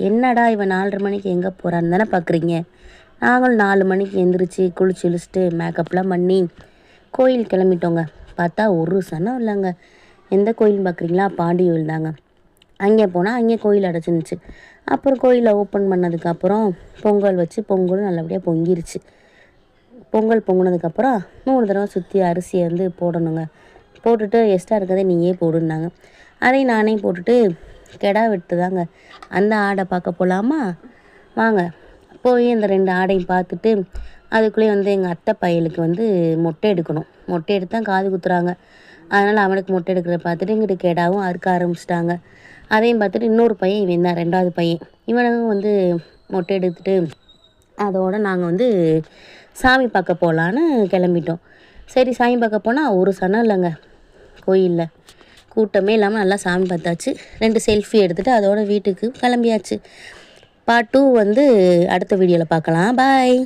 என்னடா இவன் 4:30 மணிக்கு எங்கே போகிறான்னு தானே பார்க்குறீங்க. நாங்களும் 4 மணிக்கு எந்திரிச்சு குளிச்சு இழிச்சிட்டு மேக்கப்லாம் பண்ணி கோயில் கிளம்பிட்டோங்க. பார்த்தா ஒரு சனம் இல்லைங்க. எந்த கோயில்னு பார்க்குறீங்களா? பாண்டி கோயில் தாங்க. அங்கே போனால் அங்கே கோயில் அடைச்சிருந்துச்சு. அப்புறம் கோயிலை ஓப்பன் பண்ணதுக்கப்புறம் பொங்கல் வச்சு பொங்கலும் நல்லபடியாக பொங்கிருச்சு. பொங்கல் பொங்கினதுக்கப்புறம் 3 தடவை சுற்றி அரிசியை வந்து போடணுங்க. போட்டுட்டு எக்ஸ்ட்ரா இருக்கிறதே நீயே போடுன்னாங்க. அதையும் நானே போட்டுட்டு கெடா வெட்டு தாங்க. அந்த ஆடை பார்க்க போகலாமா வாங்க. போய் இந்த 2 ஆடையும் பார்த்துட்டு அதுக்குள்ளேயே வந்து எங்கள் அத்தை பையலுக்கு வந்து மொட்டை எடுக்கணும். மொட்டை எடுத்து தான் காது குத்துறாங்க. அதனால் அவனுக்கு மொட்டை எடுக்கிறத பார்த்துட்டு இங்கிட்டு கெடாவும் அறுக்க ஆரம்பிச்சிட்டாங்க. அதையும் பார்த்துட்டு இன்னொரு பையன் இவன் தான் 2வது பையன். இவனுக்கும் வந்து மொட்டை எடுத்துட்டு அதோடு நாங்கள் வந்து சாமி பார்க்க போகலான்னு கிளம்பிட்டோம். சரி சாமி பார்க்க போனால் ஒரு சனம் இல்லைங்க. கோயிலில் கூட்டமே இல்லாமல் நல்லா சாமி பார்த்தாச்சு. 2 செல்ஃபி எடுத்துகிட்டு அதோட வீட்டுக்கு கிளம்பியாச்சு. பார்ட் 2 வந்து அடுத்த வீடியோவில் பார்க்கலாம். பாய்.